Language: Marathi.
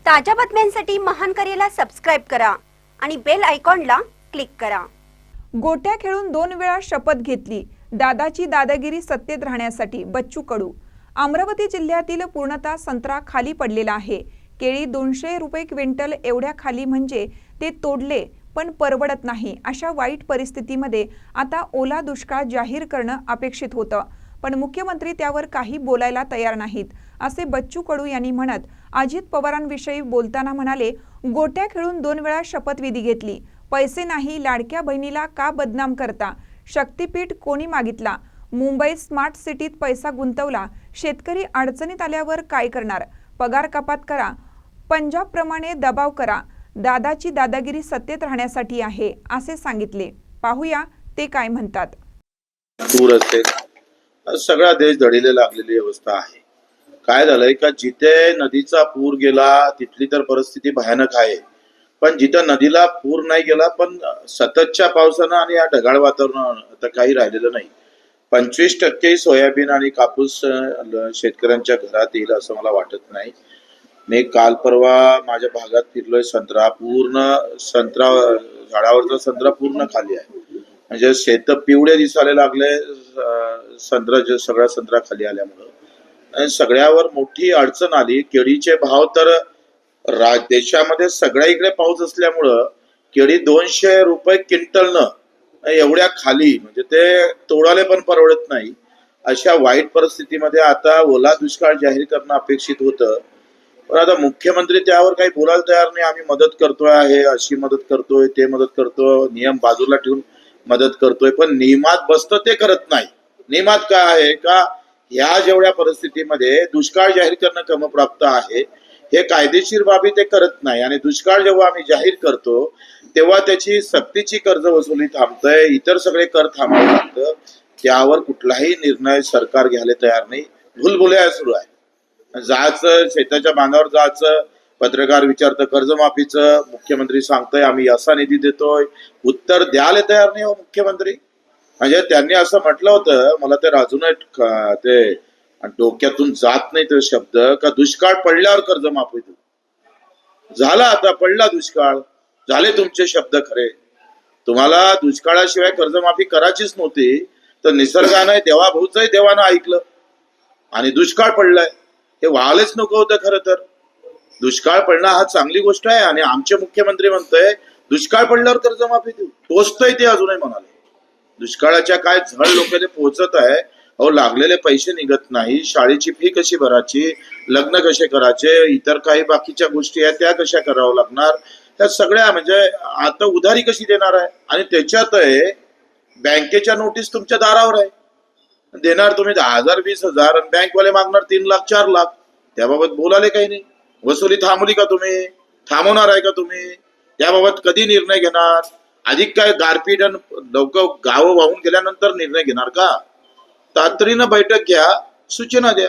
ताज्या बातम्यांसाठी महान करेला सबस्क्राइब करा आणि बेल आयकॉनला क्लिक करा। गोट्या खेळून 2 वेळा शपथ घेतली, दादाची दादागिरी सत्तेत राहण्यासाठी। बच्चू कडू। अमरावती जिल्ह्यातील पूर्णतः संत्रा खाली पडलेला आहे। केळी 200 रुपये क्विंटल एवढ्या खाली म्हणजे ते तोडले पण परवडत नाही। अशा वाईट परिस्थितीमध्ये आता ओला दुष्काळ जाहीर करणं अपेक्षित होतं, पण मुख्यमंत्री त्यावर काही बोलायला तयार नाहीत, असे बच्चू कडू यांनी म्हणत अजित पवारांविषयी बोलताना म्हणाले, गोट्या खेळून 2 वेळा शपथविधी घेतली, पैसे नाही, लाडक्या बहिणीला का बदनाम करता, शक्तीपीठ कोणी मागितला, मुंबई स्मार्ट सिटीत पैसा गुंतवला, शेतकरी अडचणीत आल्यावर काय करणार, पगार कपात करा, पंजाब प्रमाणे दबाव करा, दादाची दादागिरी सत्तेत राहण्यासाठी आहे असे सांगितले। पाहूया ते काय म्हणतात। पूर असेल, सगळा देश धडीला लागलेली अवस्था आहे। काय झालंय का जिथे नदीचा पूर गेला तिथली तर परिस्थिती भयानक आहे, पण जिथे नदीला पूर नाही गेला पण सततच्या पावसानं आणि या ढगाळ वातावरणानं आता काही राहिलेलं नाही। 25% सोयाबीन आणि कापूस शेतकऱ्यांच्या घरात येईल असं मला वाटत नाही। मी काल परवा माझ्या भागात फिरलोय, संत्रा झाडावरचा संत्रा पूर्ण खाली आहे, म्हणजे शेत पिवळे दिसायला लागले सगळा संत्रा खाली आल्यामुळं। आणि सगळ्यावर मोठी अडचण आली। केळीचे भाव तर देशामध्ये सगळ्या इकडे पाऊस असल्यामुळं केळी 200 रुपये क्विंटलनं एवढ्या खाली, म्हणजे ते तोडाले पण परवडत नाही। अशा वाईट परिस्थितीमध्ये आता ओला दुष्काळ जाहीर करणं अपेक्षित होतं, पण आता मुख्यमंत्री त्यावर काही बोलायला तयार नाही। आम्ही मदत करतोय आहे, अशी मदत करतोय, ते मदत करतो, नियम बाजूला ठेवून मदत करतोय, पण नियमात बसतं ते करत नाही। नियमात काय आहे का ह्या जेवढ्या परिस्थितीमध्ये दुष्काळ जाहीर करणं क्रमप्राप्त आहे, हे कायदेशीर बाबी ते करत नाही। आणि दुष्काळ जेव्हा आम्ही जाहीर करतो तेव्हा त्याची सक्तीची कर्ज वसुली थांबतंय, इतर सगळे कर थांबावं लागतं, त्यावर कुठलाही निर्णय सरकार घ्यायला तयार नाही। भुलभुलैया सुरू आहे, जायचं शेताच्या बांधावर जायचं, पत्रकार विचारतं कर्जमाफीचं, मुख्यमंत्री सांगतोय आम्ही असा निधी देतोय, उत्तर द्यायला तयार नाही हो मुख्यमंत्री। म्हणजे त्यांनी असं म्हटलं होतं, मला ते अजून ते डोक्यातून जात नाही तो शब्द, का दुष्काळ पडल्यावर कर्जमाफी देऊ। झाला आता पडला दुष्काळ, झाले तुमचे शब्द खरे। तुम्हाला दुष्काळाशिवाय कर्जमाफी करायचीच नव्हती, तर निसर्गाने देवाभाऊचंही देवानं ऐकलं आणि दुष्काळ पडलाय। हे व्हायलाच नको होतं खरं तर। दुष्काळ पडणं हा चांगली गोष्ट आहे आणि आमचे मुख्यमंत्री म्हणतोय दुष्काळ पडल्यावर कर्जमाफी देऊ, टोचतोय ते अजूनही म्हणाले। दुष्काळाच्या काय झळ लोकांना पोहोचत आहे, अहो लागलेले पैसे निघत नाही, शाळेची फी कशी भरायची, लग्न कसे करायचे, इतर काही बाकीच्या गोष्टी आहेत त्या कशा करावं लागणार, त्या सगळ्या म्हणजे आता उधारी कशी देणार आहे, आणि त्याच्यात बँकेच्या नोटीस तुमच्या दारावर आहे, देणार तुम्ही 10,000 20,000 आणि बँकवाले मागणार 3 लाख 4 लाख, त्याबाबत बोलाले काही नाही। वसुली थांबवली का तुम्ही, थांबवणार आहे का तुम्ही, त्याबाबत कधी निर्णय घेणार, अधिक काय गारपीट लोक गावं वाहून गेल्यानंतर निर्णय घेणार का, तातडीनं बैठक घ्या, सूचना द्या।